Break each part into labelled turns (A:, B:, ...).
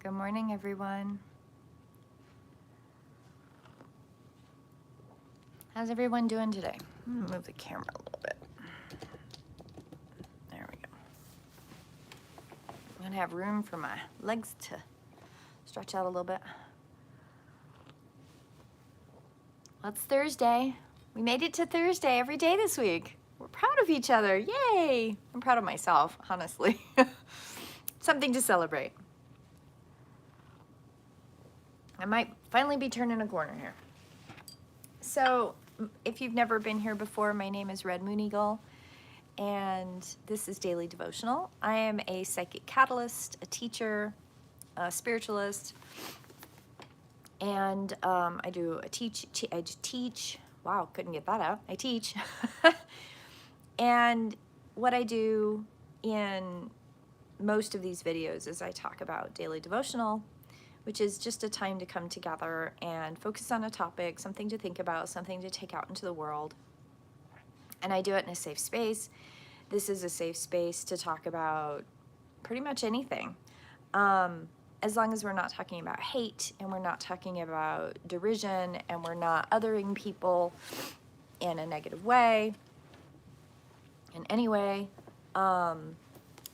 A: Good morning, everyone. How's everyone doing today? I'm gonna move the camera a little bit. There we go. I'm gonna have room for my legs to stretch out a little bit. Well, it's Thursday. We made it to Thursday every day this week. We're proud of each other. Yay! I'm proud of myself, honestly. Something to celebrate. I might finally be turning a corner here. So, if you've never been here before, my name is Red Moon Eagle, and this is Daily Devotional. I am a psychic catalyst, a teacher, a spiritualist, and I teach. Wow, couldn't get that out. I teach. And what I do in most of these videos is I talk about Daily Devotional, which is just a time to come together and focus on a topic, something to think about, something to take out into the world. And I do it in a safe space. This is a safe space to talk about pretty much anything. As long as we're not talking about hate, and we're not talking about derision, and we're not othering people in a negative way, in any way. And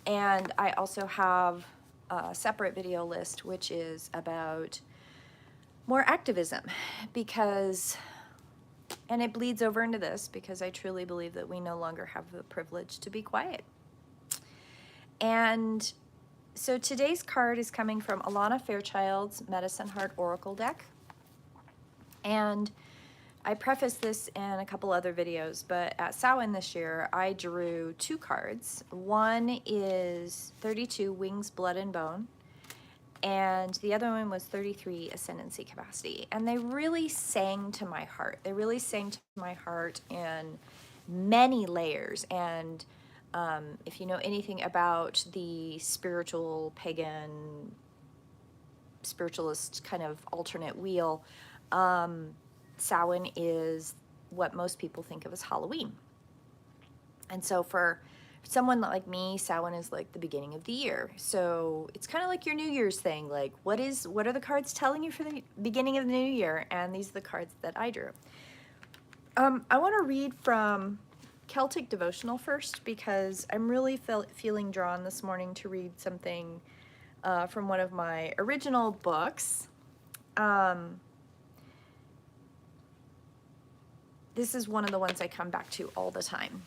A: I also have a separate video list, which is about more activism, because, and it bleeds over into this, because I truly believe that we no longer have the privilege to be quiet. And so today's card is coming from Alana Fairchild's Medicine Heart Oracle deck. And I prefaced this in a couple other videos, but at Samhain this year, I drew two cards. One is 32 Wings, Blood, and Bone, and the other one was 33 Ascendency Capacity. And they really sang to my heart. They really sang to my heart in many layers. And if you know anything about the spiritual, pagan, spiritualist kind of alternate wheel, Samhain is what most people think of as Halloween. And so for someone like me, Samhain is like the beginning of the year. So it's kind of like your New Year's thing. Like, what are the cards telling you for the beginning of the new year? And these are the cards that I drew. I want to read from Celtic Devotional first, because I'm really feeling drawn this morning to read something from one of my original books. This is one of the ones I come back to all the time.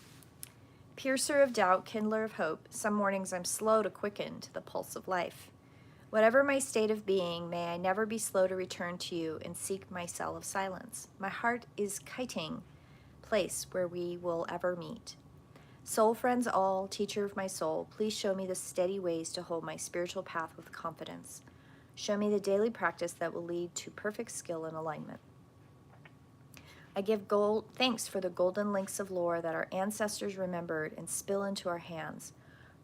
A: Piercer of doubt, kindler of hope, some mornings I'm slow to quicken to the pulse of life. Whatever my state of being, may I never be slow to return to you and seek my cell of silence. My heart is kiting, place where we will ever meet. Soul friends all, teacher of my soul, please show me the steady ways to hold my spiritual path with confidence. Show me the daily practice that will lead to perfect skill and alignment. I give thanks for the golden links of lore that our ancestors remembered and spill into our hands,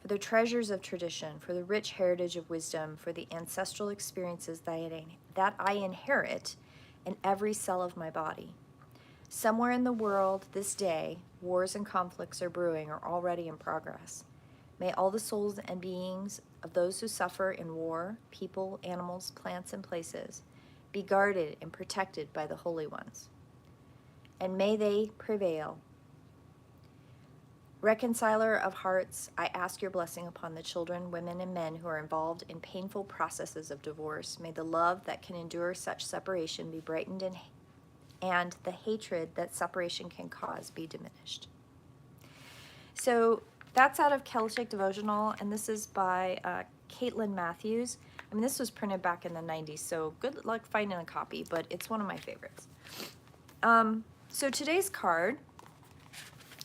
A: for the treasures of tradition, for the rich heritage of wisdom, for the ancestral experiences that I inherit in every cell of my body. Somewhere in the world this day, wars and conflicts are brewing or already in progress. May all the souls and beings of those who suffer in war, people, animals, plants, and places, be guarded and protected by the holy ones. And may they prevail. Reconciler of hearts, I ask your blessing upon the children, women, and men who are involved in painful processes of divorce. May the love that can endure such separation be brightened, and the hatred that separation can cause be diminished. So that's out of Celtic Devotional, and this is by Caitlin Matthews. I mean, this was printed back in the 90s, so good luck finding a copy, but it's one of my favorites. So today's card,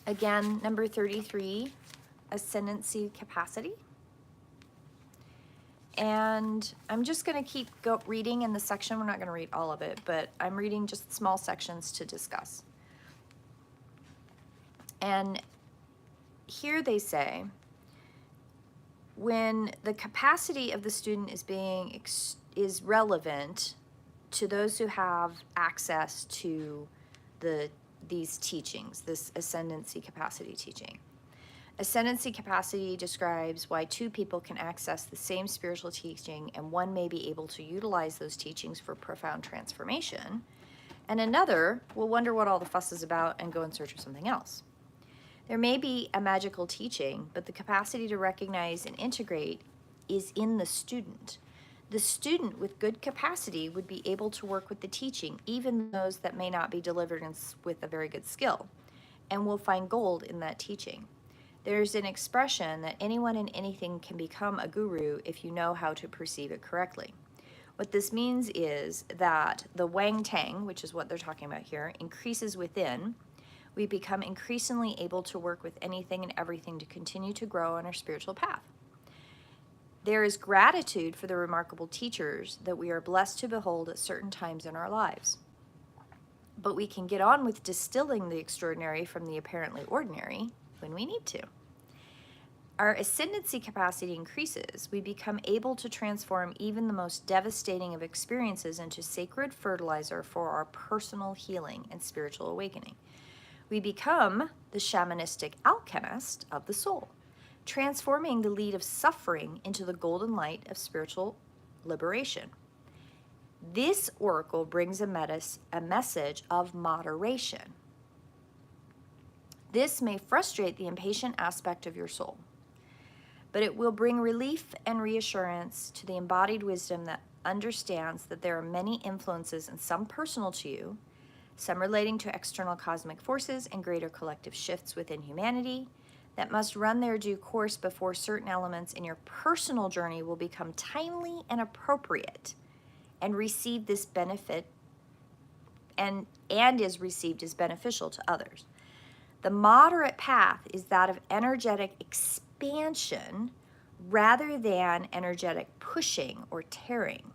A: again, number 33, Ascendency Capacity. And I'm just going to keep reading in the section. We're not going to read all of it, but I'm reading just small sections to discuss. And here they say, when the capacity of the student is relevant to those who have access to these teachings, this ascendancy capacity teaching, Ascendency capacity describes why two people can access the same spiritual teaching, and one may be able to utilize those teachings for profound transformation, and another will wonder what all the fuss is about and go in search of something else. There may be a magical teaching, but the capacity to recognize and integrate is in the student. The student with good capacity would be able to work with the teaching, even those that may not be delivered with a very good skill, and will find gold in that teaching. There's an expression that anyone and anything can become a guru if you know how to perceive it correctly. What this means is that the Wang Tang, which is what they're talking about here, increases within. We become increasingly able to work with anything and everything to continue to grow on our spiritual path. There is gratitude for the remarkable teachers that we are blessed to behold at certain times in our lives. But we can get on with distilling the extraordinary from the apparently ordinary when we need to. Our ascendancy capacity increases. We become able to transform even the most devastating of experiences into sacred fertilizer for our personal healing and spiritual awakening. We become the shamanistic alchemist of the soul, transforming the lead of suffering into the golden light of spiritual liberation. This oracle brings a message of moderation. This may frustrate the impatient aspect of your soul, but it will bring relief and reassurance to the embodied wisdom that understands that there are many influences, and some personal to you, some relating to external cosmic forces and greater collective shifts within humanity, that must run their due course before certain elements in your personal journey will become timely and appropriate and receive this benefit and is received as beneficial to others. The moderate path is that of energetic expansion rather than energetic pushing or tearing.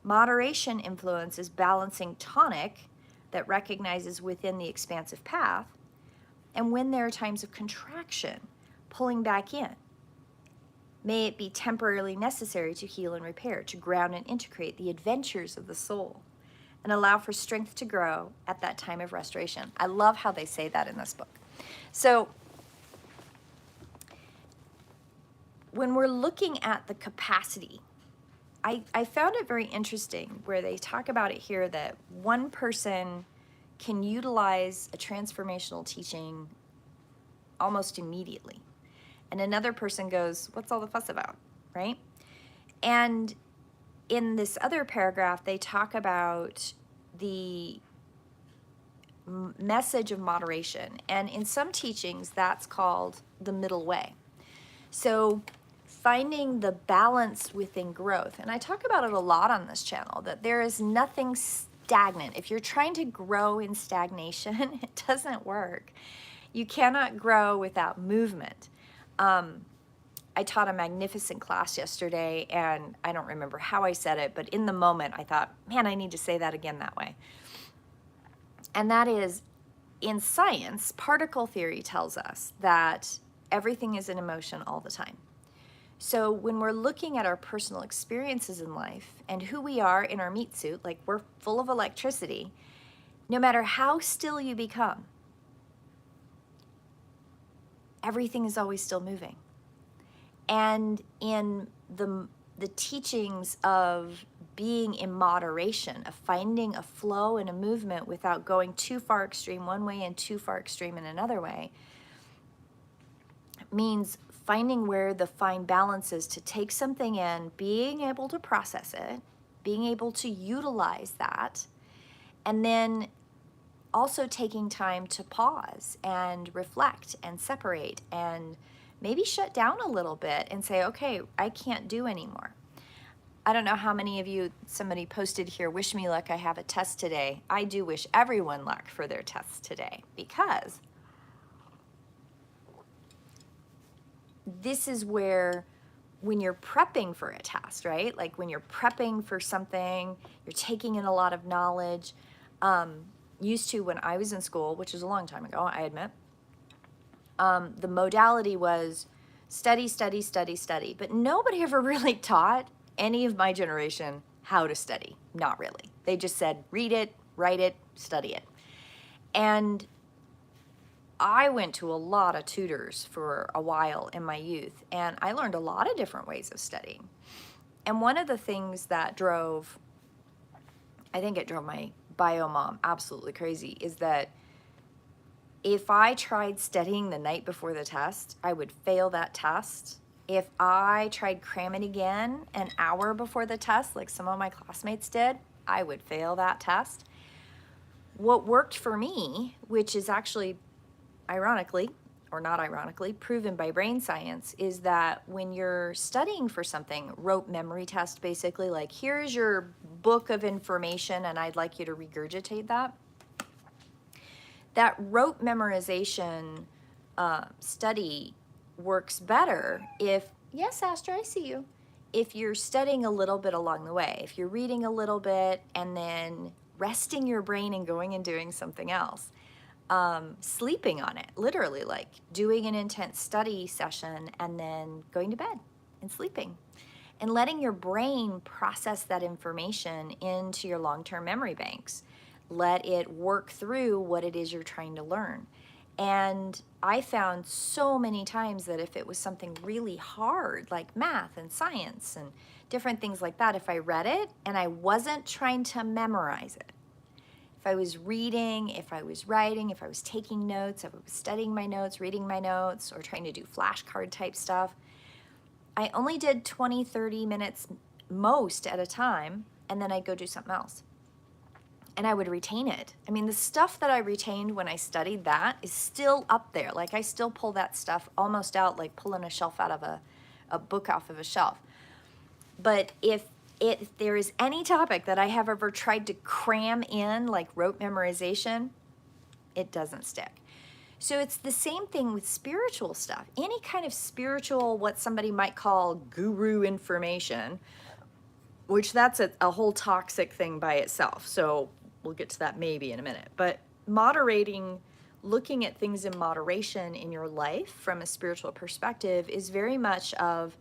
A: Moderation influence is balancing tonic that recognizes within the expansive path, and when there are times of contraction, pulling back in. May it be temporarily necessary to heal and repair, to ground and integrate the adventures of the soul, and allow for strength to grow at that time of restoration. I love how they say that in this book. So when we're looking at the capacity, I found it very interesting where they talk about it here that one person can utilize a transformational teaching almost immediately. And another person goes, what's all the fuss about, right? And in this other paragraph, they talk about the message of moderation. And in some teachings, that's called the middle way. So finding the balance within growth. And I talk about it a lot on this channel, that there is nothing stagnant. If you're trying to grow in stagnation, it doesn't work. You cannot grow without movement. I taught a magnificent class yesterday, and I don't remember how I said it, but in the moment I thought, man, I need to say that again that way. And that is, in science, particle theory tells us that everything is in emotion all the time. So when we're looking at our personal experiences in life and who we are in our meat suit, like we're full of electricity, no matter how still you become, everything is always still moving. And in the teachings of being in moderation, of finding a flow and a movement without going too far extreme one way and too far extreme in another way, means finding where the fine balance is to take something in, being able to process it, being able to utilize that, and then also taking time to pause and reflect and separate and maybe shut down a little bit and say, okay, I can't do anymore. I don't know how many of you, somebody posted here, wish me luck, I have a test today. I do wish everyone luck for their tests today, because this is where, when you're prepping for a test, right? Like when you're prepping for something, you're taking in a lot of knowledge. Used to, when I was in school, which is a long time ago, I admit, the modality was study, study, study, study. But nobody ever really taught any of my generation how to study. Not really. They just said, read it, write it, study it. And I went to a lot of tutors for a while in my youth, and I learned a lot of different ways of studying. And one of the things that I think it drove my bio mom absolutely crazy, is that if I tried studying the night before the test, I would fail that test. If I tried cramming again an hour before the test, like some of my classmates did, I would fail that test. What worked for me, which is actually ironically, or not ironically, proven by brain science, is that when you're studying for something, rote memory test basically, like here's your book of information and I'd like you to regurgitate that. That rote memorization study works better if, yes, Astra, I see you, if you're studying a little bit along the way, if you're reading a little bit and then resting your brain and going and doing something else. Sleeping on it, literally, like doing an intense study session and then going to bed and sleeping and letting your brain process that information into your long-term memory banks. Let it work through what it is you're trying to learn. And I found so many times that if it was something really hard, like math and science and different things like that, if I read it and I wasn't trying to memorize it, if I was reading, if I was writing, if I was taking notes, if I was studying my notes, reading my notes, or trying to do flashcard type stuff, I only did 20, 30 minutes most at a time, and then I'd go do something else. And I would retain it. I mean, the stuff that I retained when I studied that is still up there. Like I still pull that stuff almost out, like pulling a shelf out of a book off of a shelf. But if there is any topic that I have ever tried to cram in, like rote memorization, it doesn't stick. So it's the same thing with spiritual stuff. Any kind of spiritual, what somebody might call guru information, which that's a whole toxic thing by itself. So we'll get to that maybe in a minute. But moderating, looking at things in moderation in your life from a spiritual perspective is very much of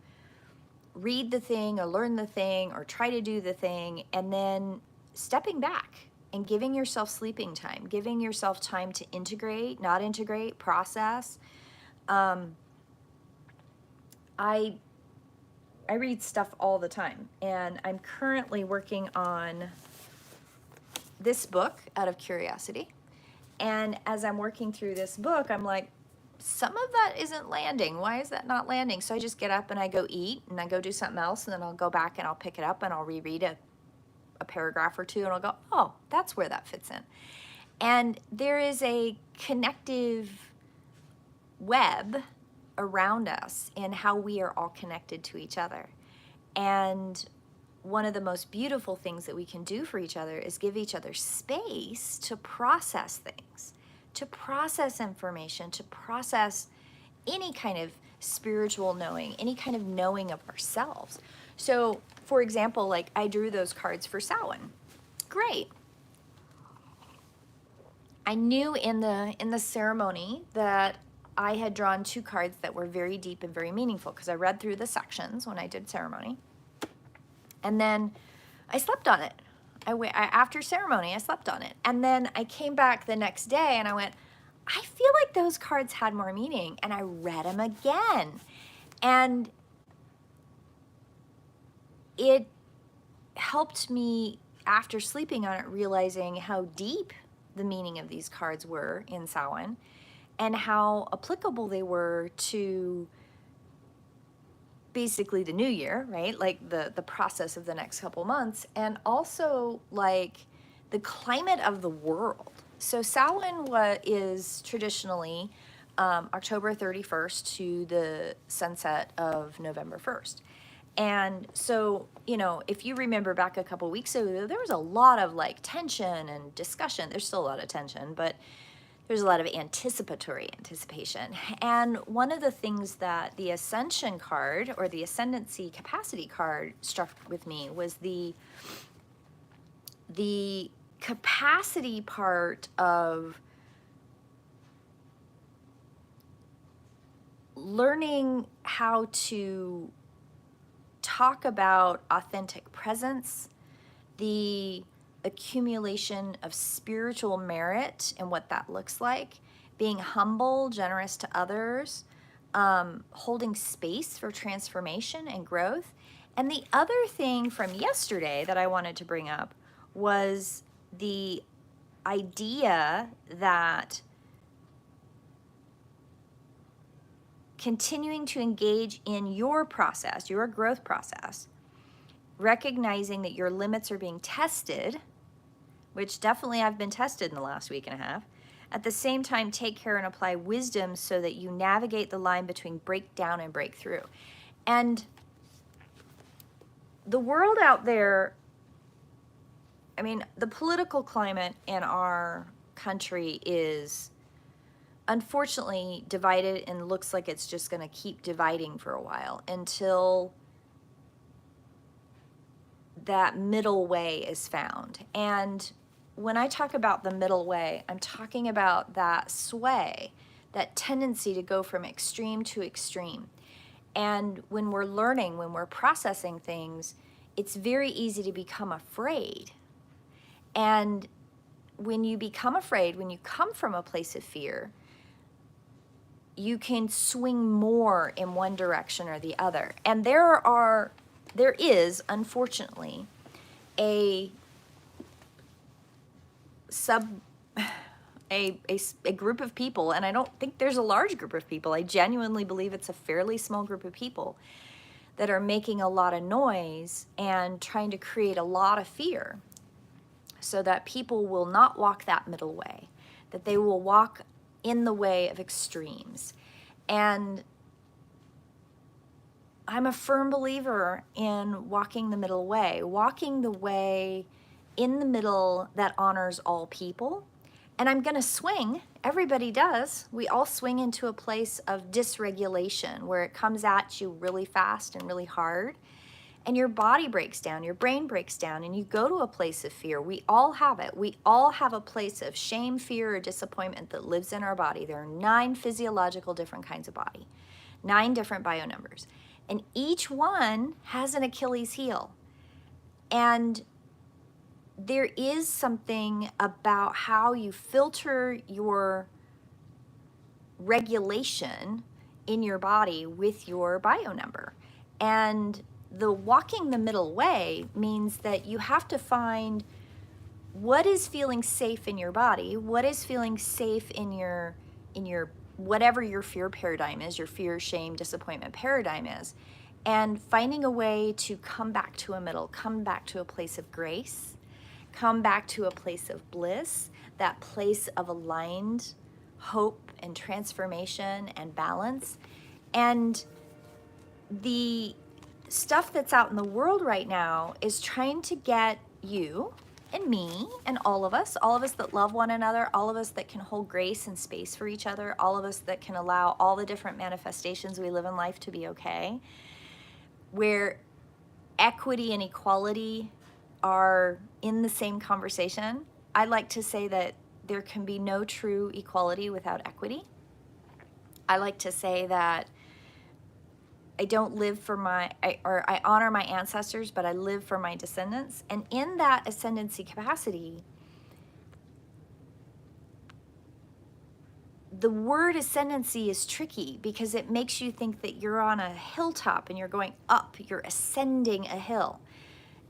A: read the thing or learn the thing or try to do the thing and then stepping back and giving yourself sleeping time, giving yourself time to integrate, not integrate, process. I read stuff all the time, and I'm currently working on this book out of curiosity. And as I'm working through this book, I'm like, some of that isn't landing. Why is that not landing? So I just get up and I go eat and I go do something else, and then I'll go back and I'll pick it up and I'll reread a paragraph or two and I'll go, oh, that's where that fits in. And there is a connective web around us in how we are all connected to each other. And one of the most beautiful things that we can do for each other is give each other space to process things, to process information, to process any kind of spiritual knowing, any kind of knowing of ourselves. So, for example, like I drew those cards for Samhain. Great. I knew in the ceremony that I had drawn two cards that were very deep and very meaningful because I read through the sections when I did ceremony. And then I slept on it. After ceremony, I slept on it. And then I came back the next day and I went, I feel like those cards had more meaning. And I read them again. And it helped me, after sleeping on it, realizing how deep the meaning of these cards were in Samhain and how applicable they were to basically the new year, right? Like the process of the next couple months, and also like the climate of the world. So Samhain is traditionally October 31st to the sunset of November 1st. And so, you know, if you remember back a couple weeks ago, there was a lot of like tension and discussion. There's still a lot of tension, but there's a lot of anticipation. And one of the things that the Ascension card or the Ascendency capacity card struck with me was the capacity part of learning how to talk about authentic presence, the accumulation of spiritual merit and what that looks like, being humble, generous to others, holding space for transformation and growth. And the other thing from yesterday that I wanted to bring up was the idea that continuing to engage in your process, your growth process, recognizing that your limits are being tested, which definitely I've been tested in the last week and a half. At the same time, take care and apply wisdom so that you navigate the line between breakdown and breakthrough. And the world out there, I mean, the political climate in our country is unfortunately divided and looks like it's just going to keep dividing for a while until that middle way is found. And when I talk about the middle way, I'm talking about that sway, that tendency to go from extreme to extreme. And when we're learning, when we're processing things, it's very easy to become afraid. And when you become afraid, when you come from a place of fear, you can swing more in one direction or the other. And there is, unfortunately, a group of people, and I don't think there's a large group of people. I genuinely believe it's a fairly small group of people that are making a lot of noise and trying to create a lot of fear so that people will not walk that middle way, that they will walk in the way of extremes. And I'm a firm believer in walking the middle way, walking the way in the middle that honors all people. And I'm going to swing. Everybody does. We all swing into a place of dysregulation where it comes at you really fast and really hard. And your body breaks down, your brain breaks down, and you go to a place of fear. We all have it. We all have a place of shame, fear, or disappointment that lives in our body. There are 9 physiological different kinds of body, 9 different bio numbers. And each one has an Achilles heel. And there is something about how you filter your regulation in your body with your bio number. And the walking the middle way means that you have to find what is feeling safe in your body, what is feeling safe in your whatever your fear paradigm is, your fear, shame, disappointment paradigm is, and finding a way to come back to a middle, come back to a place of grace, come back to a place of bliss, that place of aligned hope and transformation and balance. And the stuff that's out in the world right now is trying to get you and me and all of us that love one another, all of us that can hold grace and space for each other, all of us that can allow all the different manifestations we live in life to be okay, where equity and equality are in the same conversation. I like to say that there can be no true equality without equity. I like to say that I don't live for I honor my ancestors, but I live for my descendants. And in that ascendancy capacity, the word ascendancy is tricky because it makes you think that you're on a hilltop and you're going up, you're ascending a hill.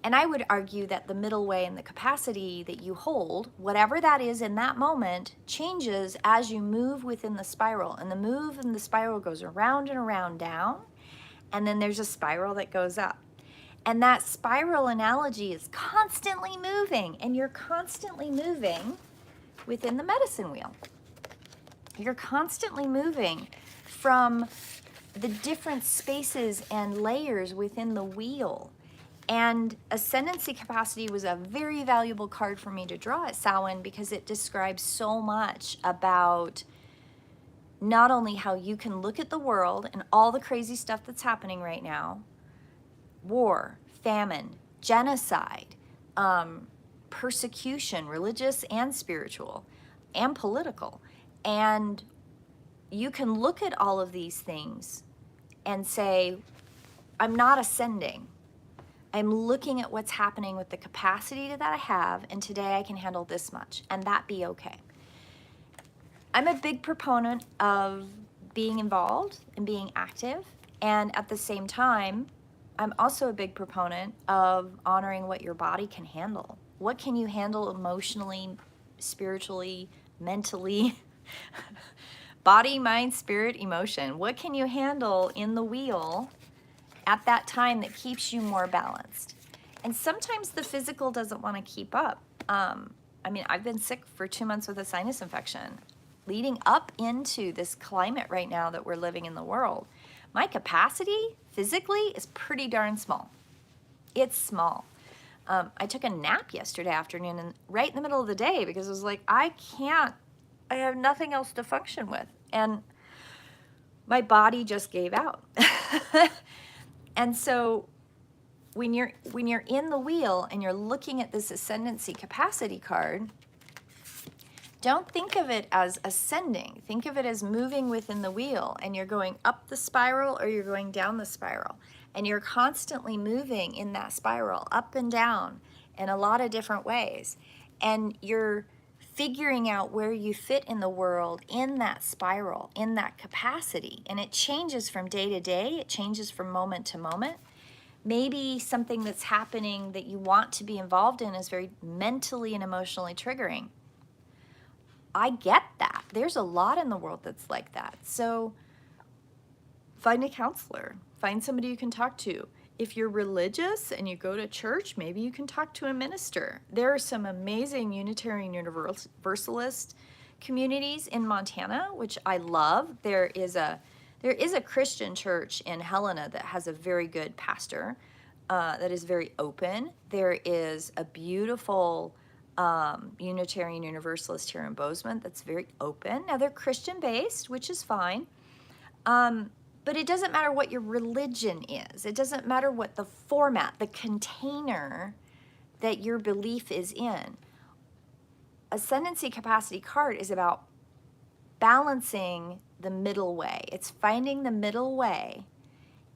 A: And I would argue that the middle way and the capacity that you hold, whatever that is in that moment, changes as you move within the spiral. And the move in the spiral goes around and around down. And then there's a spiral that goes up. And that spiral analogy is constantly moving. And you're constantly moving within the medicine wheel. You're constantly moving from the different spaces and layers within the wheel. And ascendancy capacity was a very valuable card for me to draw at Samhain because it describes so much about not only how you can look at the world and all the crazy stuff that's happening right now, war, famine, genocide, persecution, religious and spiritual and political. And you can look at all of these things and say, I'm not ascending. I'm looking at what's happening with the capacity that I have, and today I can handle this much, and that be okay. I'm a big proponent of being involved and being active. And at the same time, I'm also a big proponent of honoring what your body can handle. What can you handle emotionally, spiritually, mentally? Body, mind, spirit, emotion. What can you handle in the wheel at that time that keeps you more balanced? And sometimes the physical doesn't want to keep up. I've been sick for 2 months with a sinus infection leading up into this climate right now that we're living in the world. My capacity physically is pretty darn small. It's small. I took a nap yesterday afternoon and right in the middle of the day because I was like, I have nothing else to function with. And my body just gave out. And so when you're in the wheel and you're looking at this Ascendency capacity card, don't think of it as ascending. Think of it as moving within the wheel, and you're going up the spiral or you're going down the spiral. And you're constantly moving in that spiral, up and down, in a lot of different ways. And you're figuring out where you fit in the world in that spiral, in that capacity. And it changes from day to day. It changes from moment to moment. Maybe something that's happening that you want to be involved in is very mentally and emotionally triggering. I get that. There's a lot in the world that's like that. So find a counselor. Find somebody you can talk to. If you're religious and you go to church, maybe you can talk to a minister. There are some amazing Unitarian Universalist communities in Montana, which I love. There is a Christian church in Helena that has a very good pastor that is very open. There is a beautiful Unitarian Universalist here in Bozeman that's very open. Now they're Christian-based, which is fine. But it doesn't matter what your religion is. It doesn't matter what the format, the container that your belief is in. Ascendency capacity card is about balancing the middle way. It's finding the middle way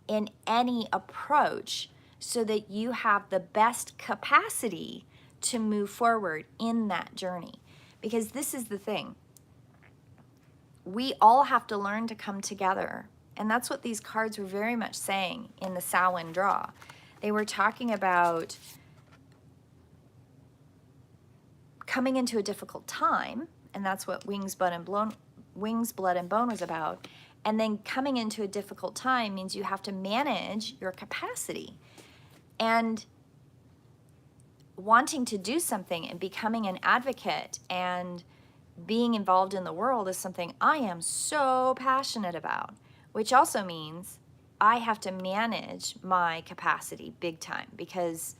A: in any approach so that you have the best capacity to move forward in that journey. Because this is the thing. We all have to learn to come together. And that's what these cards were very much saying in the Samhain draw. They were talking about coming into a difficult time, and that's what Wings, Blood, and Bone was about. And then coming into a difficult time means you have to manage your capacity. And wanting to do something and becoming an advocate and being involved in the world is something I am so passionate about, which also means I have to manage my capacity big time because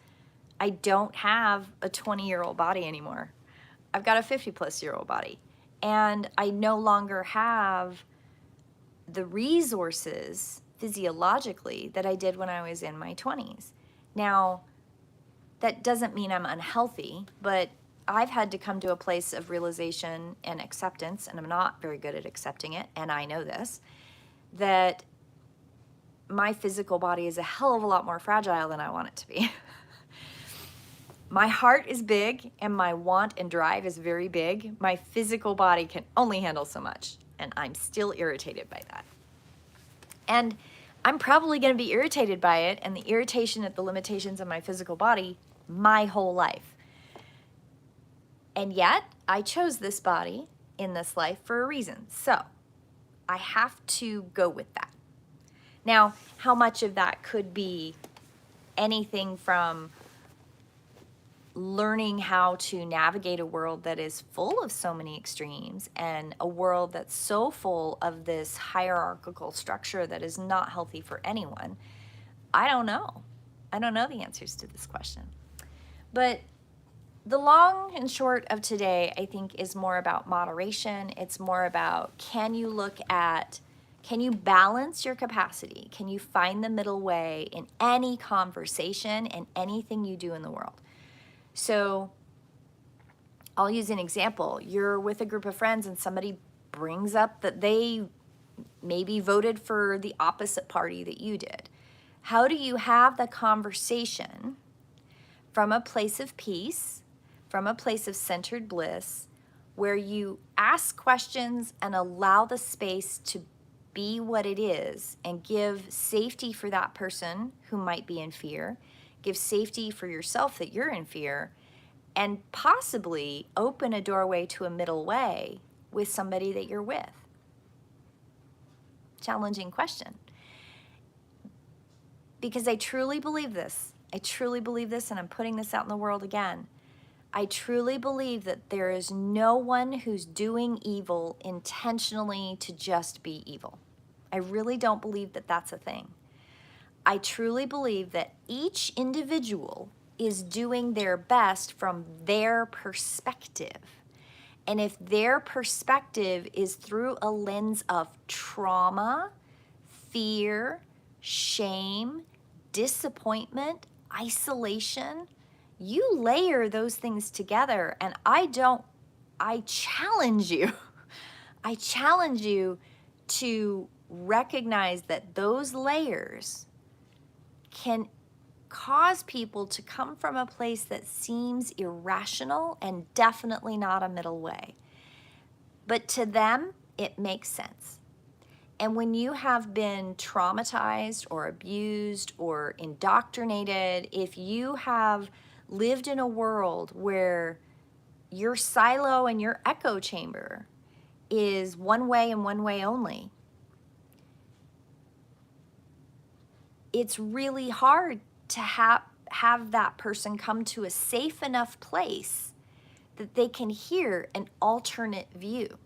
A: I don't have a 20-year-old body anymore. I've got a 50-plus-year-old body, and I no longer have the resources physiologically that I did when I was in my 20s. Now, that doesn't mean I'm unhealthy, but I've had to come to a place of realization and acceptance, and I'm not very good at accepting it, and I know this, that my physical body is a hell of a lot more fragile than I want it to be. My heart is big, and my want and drive is very big. My physical body can only handle so much, and I'm still irritated by that. And I'm probably going to be irritated by it and the irritation at the limitations of my physical body my whole life. And yet, I chose this body in this life for a reason. So, I have to go with that. Now, how much of that could be anything from learning how to navigate a world that is full of so many extremes and a world that's so full of this hierarchical structure that is not healthy for anyone? I don't know. I don't know the answers to this question. But the long and short of today, I think, is more about moderation. It's more about, can you balance your capacity? Can you find the middle way in any conversation and anything you do in the world? So I'll use an example. You're with a group of friends and somebody brings up that they maybe voted for the opposite party that you did. How do you have the conversation from a place of peace, from a place of centered bliss, where you ask questions and allow the space to be what it is and give safety for that person who might be in fear, give safety for yourself that you're in fear, and possibly open a doorway to a middle way with somebody that you're with. Challenging question. Because I truly believe this. I truly believe this, and I'm putting this out in the world again. I truly believe that there is no one who's doing evil intentionally to just be evil. I really don't believe that that's a thing. I truly believe that each individual is doing their best from their perspective. And if their perspective is through a lens of trauma, fear, shame, disappointment, isolation, you layer those things together, and I challenge you, I challenge you to recognize that those layers can cause people to come from a place that seems irrational and definitely not a middle way. But to them, it makes sense. And when you have been traumatized or abused or indoctrinated, if you have lived in a world where your silo and your echo chamber is one way and one way only, it's really hard to have that person come to a safe enough place that they can hear an alternate view.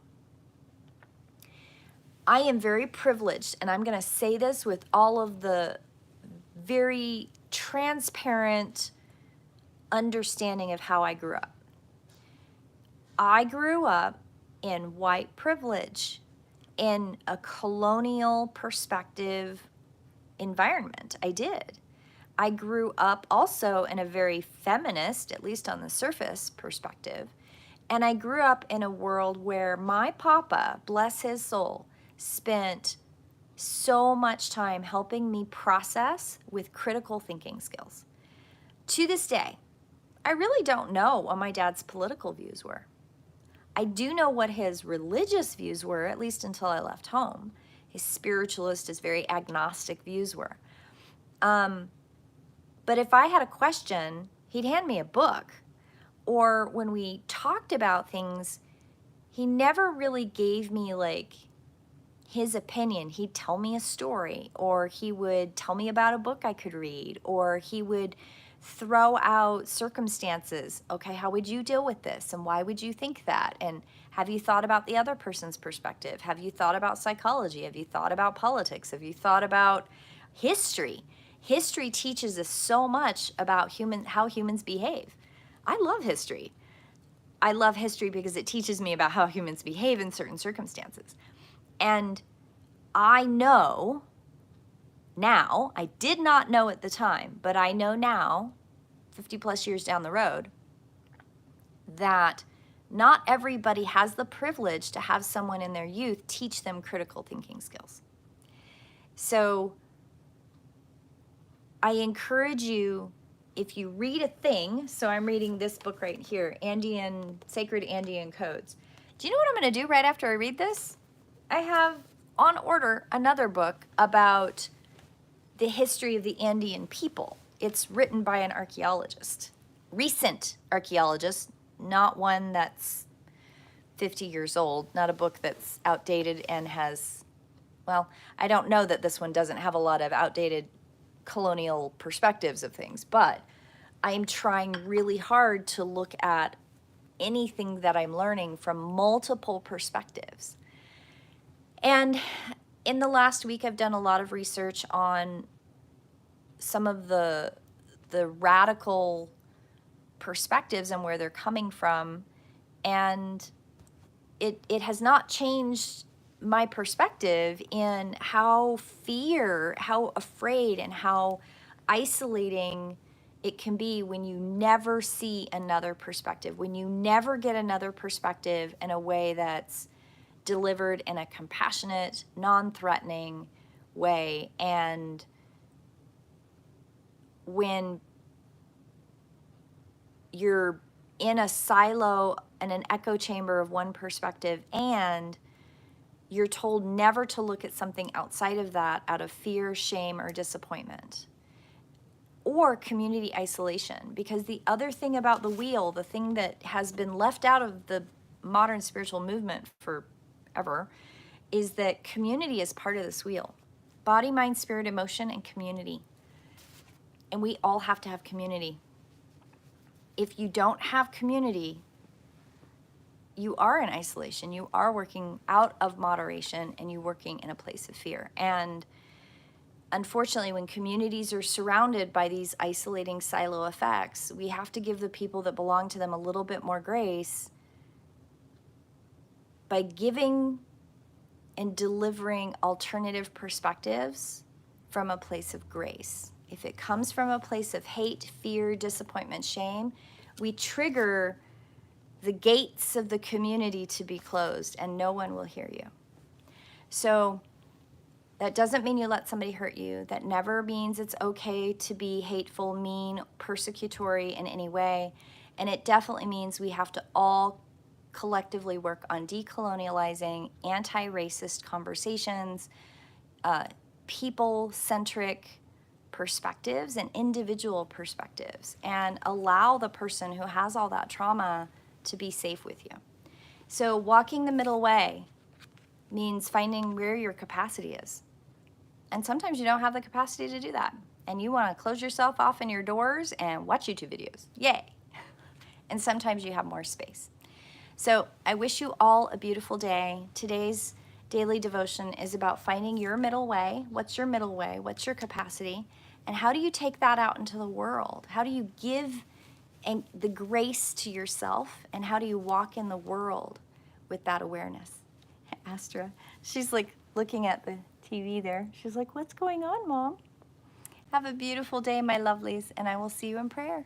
A: I am very privileged, and I'm going to say this with all of the very transparent understanding of how I grew up. I grew up in white privilege, in a colonial perspective environment. I did. I grew up also in a very feminist, at least on the surface, perspective. And I grew up in a world where my papa, bless his soul, spent so much time helping me process with critical thinking skills. To this day, I really don't know what my dad's political views were. I do know what his religious views were, at least until I left home. His spiritualist, his very agnostic views were. But if I had a question, he'd hand me a book. Or when we talked about things, he never really gave me like his opinion. He'd tell me a story, or he would tell me about a book I could read, or he would throw out circumstances. Okay, how would you deal with this? And why would you think that? And have you thought about the other person's perspective? Have you thought about psychology? Have you thought about politics? Have you thought about history? History teaches us so much about how humans behave. I love history. I love history because it teaches me about how humans behave in certain circumstances. And I know now, I did not know at the time, but I know now, 50 plus years down the road, that not everybody has the privilege to have someone in their youth teach them critical thinking skills. So I encourage you, if you read a thing, so I'm reading this book right here, Sacred Andean Codes. Do you know what I'm going to do right after I read this? I have on order another book about the history of the Andean people. It's written by an archaeologist, recent archaeologist, not one that's 50 years old, not a book that's outdated and has, well, I don't know that this one doesn't have a lot of outdated colonial perspectives of things, but I'm trying really hard to look at anything that I'm learning from multiple perspectives. And in the last week, I've done a lot of research on some of the radical perspectives and where they're coming from. And it has not changed my perspective in how afraid and how isolating it can be when you never see another perspective, when you never get another perspective in a way that's delivered in a compassionate, non-threatening way. And when you're in a silo and an echo chamber of one perspective, and you're told never to look at something outside of that out of fear, shame, or disappointment. Or community isolation. Because the other thing about the wheel, the thing that has been left out of the modern spiritual movement forever, is that community is part of this wheel. Body, mind, spirit, emotion, and community. And we all have to have community. If you don't have community, you are in isolation. You are working out of moderation, and you're working in a place of fear. And unfortunately, when communities are surrounded by these isolating silo effects, we have to give the people that belong to them a little bit more grace by giving and delivering alternative perspectives from a place of grace. If it comes from a place of hate, fear, disappointment, shame, we trigger the gates of the community to be closed, and no one will hear you. So that doesn't mean you let somebody hurt you. That never means it's okay to be hateful, mean, persecutory in any way. And it definitely means we have to all collectively work on decolonializing, anti-racist conversations, people-centric perspectives and individual perspectives, and allow the person who has all that trauma to be safe with you. So walking the middle way means finding where your capacity is. And sometimes you don't have the capacity to do that. And you want to close yourself off in your doors and watch YouTube videos. Yay. And sometimes you have more space. So I wish you all a beautiful day. Today's daily devotion is about finding your middle way. What's your middle way? What's your capacity? And how do you take that out into the world? How do you give the grace to yourself? And how do you walk in the world with that awareness? Astra, she's like looking at the TV there. She's like, what's going on, Mom? Have a beautiful day, my lovelies, and I will see you in prayer.